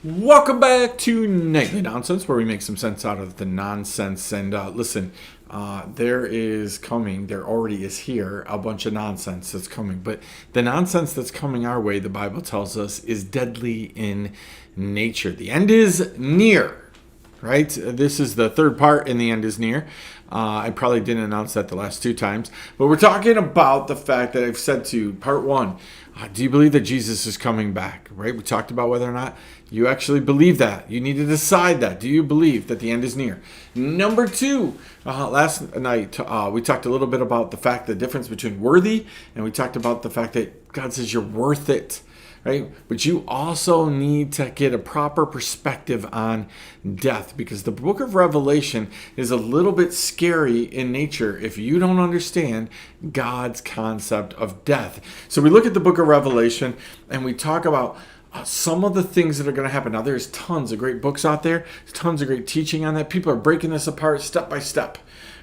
Welcome back to Nightly Nonsense, where we make some sense out of the nonsense. And listen, there already is here, a bunch of nonsense that's coming. But the nonsense that's coming our way, the Bible tells us, is deadly in nature. The end is near. Right? This is the third part, and the end is near. I probably didn't announce that the last two times. But we're talking about the fact that I've said to part one, do you believe that Jesus is coming back? Right? We talked about whether or not you actually believe that. You need to decide that. Do you believe that the end is near? Number two, last night we talked a little bit about the difference between worthy, and we talked about the fact that God says you're worth it. Right? But you also need to get a proper perspective on death, because the book of Revelation is a little bit scary in nature if you don't understand God's concept of death. So we look at the book of Revelation and we talk about some of the things that are going to happen. Now, there's tons of great books out there. There's tons of great teaching on that. People are breaking this apart step by step,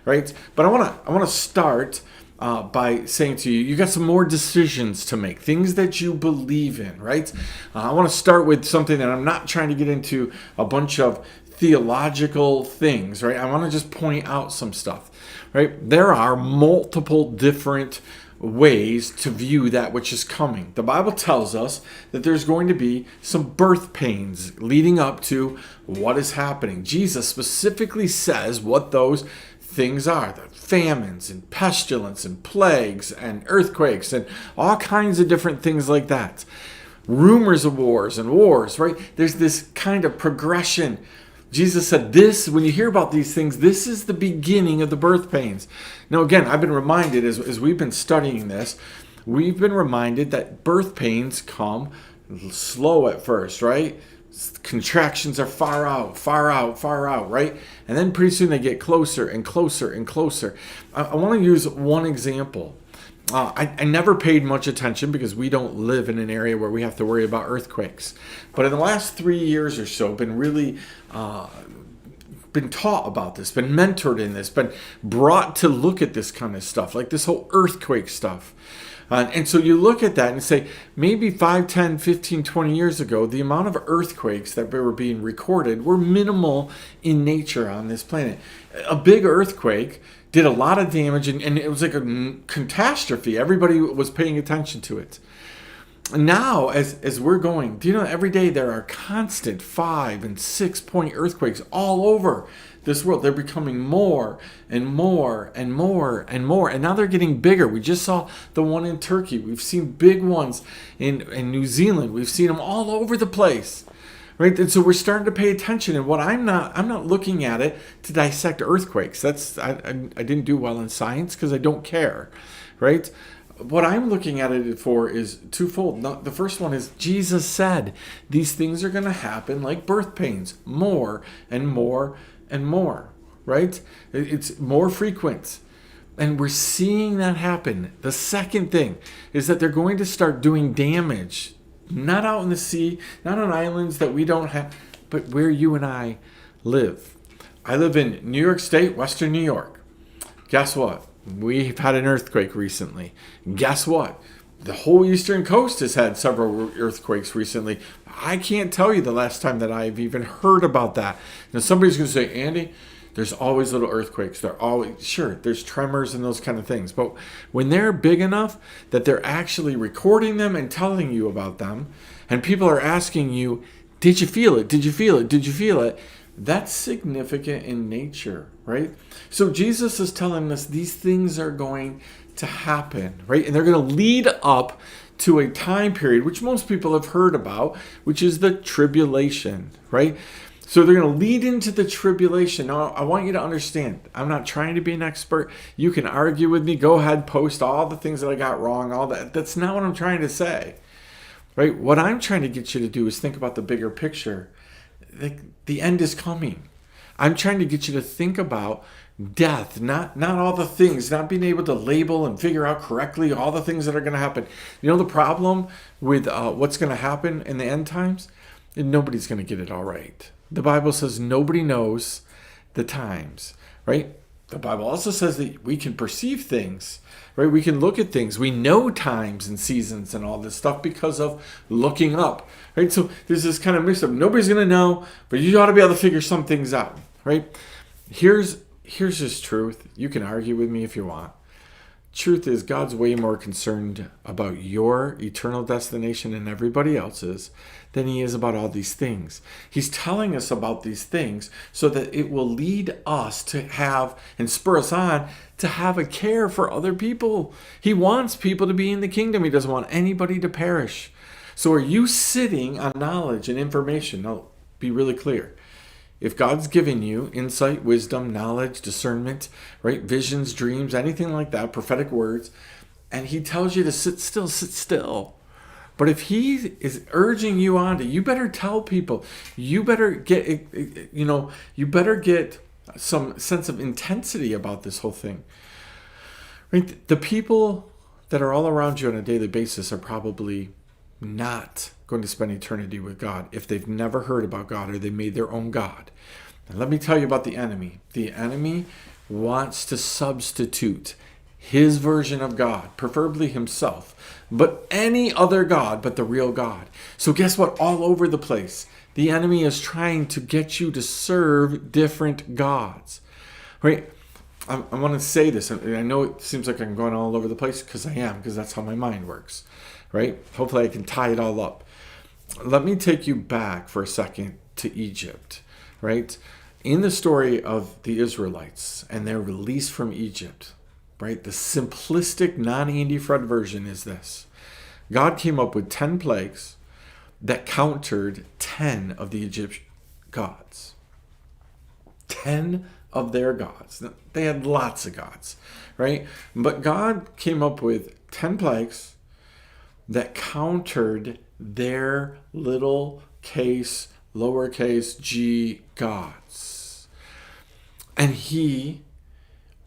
right? But I want to start by saying to you, you got some more decisions to make, things that you believe in, right? I want to start with something that I'm not trying to get into a bunch of theological things, right? I want to just point out some stuff, right? There are multiple different ways to view that which is coming. The Bible tells us that there's going to be some birth pains leading up to what is happening. Jesus specifically says what those things are: the famines and pestilence and plagues and earthquakes and all kinds of different things like that. Rumors of wars and wars, right? There's this kind of progression. Jesus said this, when you hear about these things, this is the beginning of the birth pains. Now, again, I've been reminded as we've been studying this, we've been reminded that birth pains come slow at first, right? Contractions are far out, right? And then pretty soon they get closer and closer and closer. I want to use one example. I never paid much attention because we don't live in an area where we have to worry about earthquakes. But in the last 3 years or so, been really been taught about this, been mentored in this, been brought to look at this kind of stuff, like this whole earthquake stuff. And so you look at that and say, maybe 5, 10, 15, 20 years ago, the amount of earthquakes that were being recorded were minimal in nature on this planet. A big earthquake did a lot of damage, and it was like a catastrophe. Everybody was paying attention to it. Now, as we're going, do you know every day there are constant 5 and 6 point earthquakes all over this world? They're becoming more and more and more and more, and now they're getting bigger. We just saw the one in Turkey. We've seen big ones in New Zealand. We've seen them all over the place, right? And so we're starting to pay attention. And what I'm not looking at it to dissect earthquakes. I didn't do well in science because I don't care, right? What I'm looking at it for is twofold. The first one is Jesus said these things are going to happen like birth pains, more and more and more, right? It's more frequent. And we're seeing that happen. The second thing is that they're going to start doing damage, not out in the sea, not on islands that we don't have, but where you and I live. I live in New York State, Western New York. Guess what? We've had an earthquake recently. Guess what? The whole eastern coast has had several earthquakes recently. I can't tell you the last time that I've even heard about that. Now somebody's going to say, Andy, there's always little earthquakes. There's tremors and those kind of things. But when they're big enough that they're actually recording them and telling you about them, and people are asking you, did you feel it? Did you feel it? Did you feel it? That's significant in nature, right? So Jesus is telling us these things are going to happen, right? And they're going to lead up to a time period, which most people have heard about, which is the tribulation, right? So they're going to lead into the tribulation. Now, I want you to understand, I'm not trying to be an expert. You can argue with me. Go ahead, post all the things that I got wrong, all that. That's not what I'm trying to say, right? What I'm trying to get you to do is think about the bigger picture. The end is coming. I'm trying to get you to think about death, not all the things, not being able to label and figure out correctly all the things that are going to happen. You know the problem with what's going to happen in the end times? Nobody's going to get it all right. The Bible says nobody knows the times, right? the Bible also says that we can perceive things, right? We can look at things. We know times and seasons and all this stuff because of looking up, right? So there's this kind of mix up. Nobody's going to know, but you ought to be able to figure some things out, right? Here's just truth. You can argue with me if you want. Truth is, God's way more concerned about your eternal destination and everybody else's than he is about all these things. He's telling us about these things so that it will lead us to have and spur us on to have a care for other people. He wants people to be in the kingdom. He doesn't want anybody to perish. So are you sitting on knowledge and information? Now, be really clear. If God's given you insight, wisdom, knowledge, discernment, right, visions, dreams, anything like that, prophetic words, and he tells you to sit still, sit still. But if he is urging you on to, you better tell people. You better get, you better get some sense of intensity about this whole thing. Right? The people that are all around you on a daily basis are probably not going to spend eternity with God if they've never heard about God or they made their own God. Now, let me tell you about the enemy. The enemy wants to substitute his version of God, preferably himself, but any other God but the real God. So guess what? All over the place, the enemy is trying to get you to serve different gods, right? I want to say this. I know it seems like I'm going all over the place because I am, because that's how my mind works, right? Hopefully I can tie it all up. Let me take you back for a second to Egypt, right? In the story of the Israelites and their release from Egypt, right? The simplistic, non-Andy Fred version is this. God came up with 10 plagues that countered 10 of the Egyptian gods. 10 of their gods. They had lots of gods, right? But God came up with 10 plagues that countered their little case, lowercase g gods. And he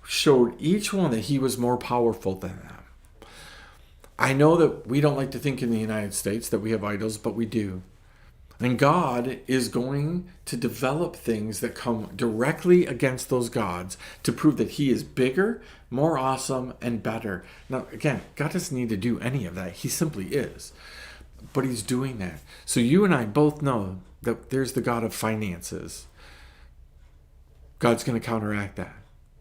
showed each one that he was more powerful than them. I know that we don't like to think in the United States that we have idols, but we do. And God is going to develop things that come directly against those gods to prove that he is bigger, more awesome, and better. Now, again, God doesn't need to do any of that. He simply is. But he's doing that. So you and I both know that there's the God of finances. God's going to counteract that,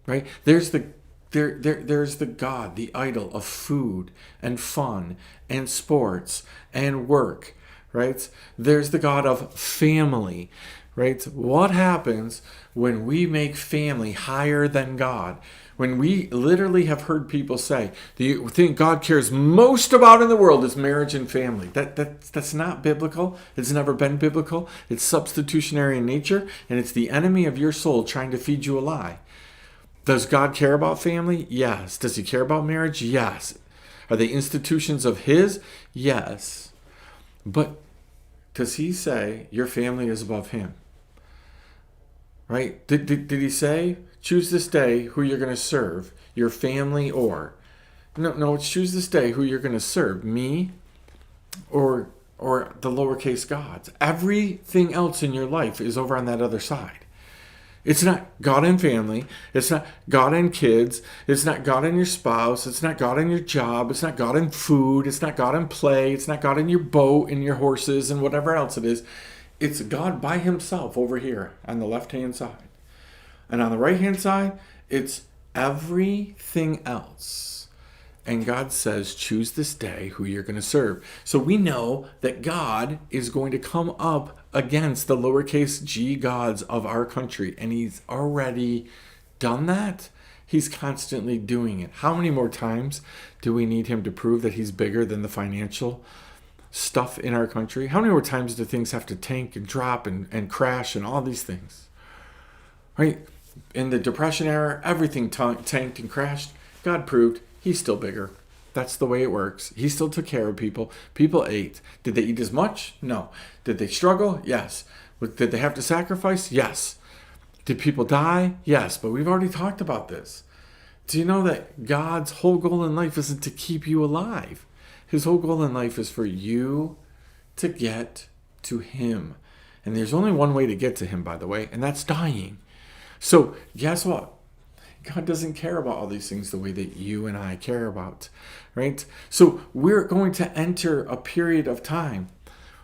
right? There's the God, the idol of food and fun and sports and work, right? There's the God of family, right? What happens when we make family higher than God? When we literally have heard people say, the thing God cares most about in the world is marriage and family. That's not biblical. It's never been biblical. It's substitutionary in nature, and it's the enemy of your soul trying to feed you a lie. Does God care about family? Yes. Does he care about marriage? Yes. Are they institutions of his? Yes. But does he say your family is above him? Right? Did he say, choose this day who you're going to serve, your family or? No, it's choose this day who you're going to serve, me or the lowercase gods. Everything else in your life is over on that other side. It's not God and family. It's not God and kids. It's not God and your spouse. It's not God and your job. It's not God and food. It's not God and play. It's not God and your boat and your horses and whatever else it is. It's God by himself over here on the left-hand side. And on the right-hand side, it's everything else. And God says, choose this day who you're going to serve. So we know that God is going to come up against the lowercase g gods of our country. And he's already done that. He's constantly doing it. How many more times do we need him to prove that he's bigger than the financial stuff in our country? How many more times do things have to tank and drop and crash and all these things? Right? In the Depression era, everything tanked and crashed. God proved he's still bigger. That's the way it works. He still took care of people. People ate. Did they eat as much? No. Did they struggle? Yes. Did they have to sacrifice? Yes. Did people die? Yes. But we've already talked about this. Do you know that God's whole goal in life isn't to keep you alive? His whole goal in life is for you to get to him. And there's only one way to get to him, by the way, and that's dying. So guess what? God doesn't care about all these things the way that you and I care about, right? So we're going to enter a period of time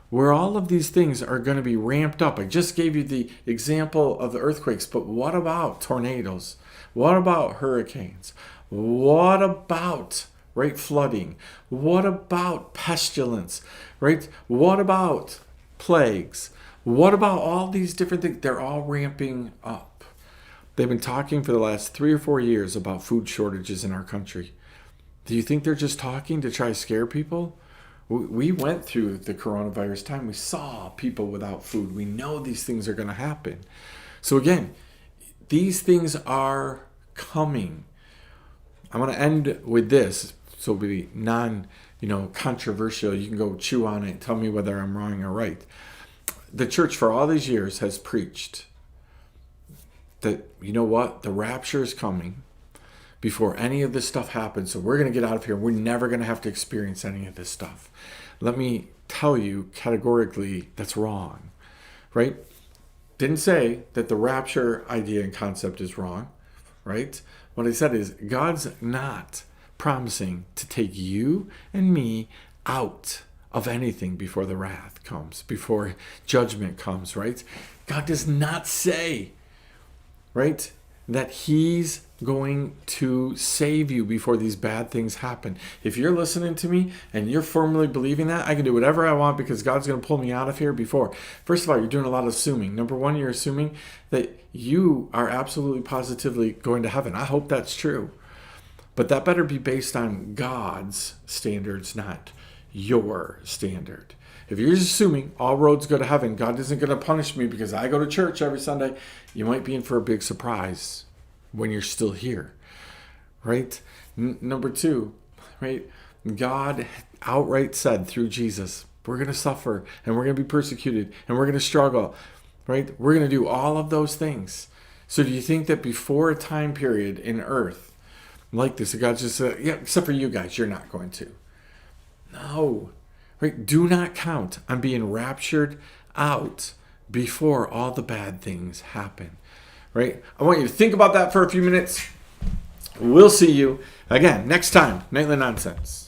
where all of these things are going to be ramped up. I just gave you the example of the earthquakes, but what about tornadoes? What about hurricanes? What about, right, flooding? What about pestilence, right? What about plagues? What about all these different things? They're all ramping up. They've been talking for the last 3 or 4 years about food shortages in our country. Do you think they're just talking to try to scare people? We went through the coronavirus time. We saw people without food. We know these things are going to happen. So again, these things are coming. I'm going to end with this. So it'll be controversial. You can go chew on it and tell me whether I'm wrong or right. The church for all these years has preached that, you know what? The rapture is coming before any of this stuff happens. So we're going to get out of here. We're never going to have to experience any of this stuff. Let me tell you categorically that's wrong, right? Didn't say that the rapture idea and concept is wrong, right? What I said is God's not promising to take you and me out of anything before the wrath comes, before judgment comes, right? God does not say, right, that he's going to save you before these bad things happen. If you're listening to me and you're firmly believing that, I can do whatever I want because God's going to pull me out of here before. First of all, you're doing a lot of assuming. Number one, you're assuming that you are absolutely positively going to heaven. I hope that's true. But that better be based on God's standards, not your standard. If you're just assuming all roads go to heaven, God isn't going to punish me because I go to church every Sunday, you might be in for a big surprise when you're still here, right? Number two, right? God outright said through Jesus, we're going to suffer and we're going to be persecuted and we're going to struggle, right? We're going to do all of those things. So do you think that before a time period in earth like this, God just said, yeah, except for you guys, you're not going to? No. Right? Do not count on being raptured out before all the bad things happen. Right? I want you to think about that for a few minutes. We'll see you again next time. Nightly Nonsense.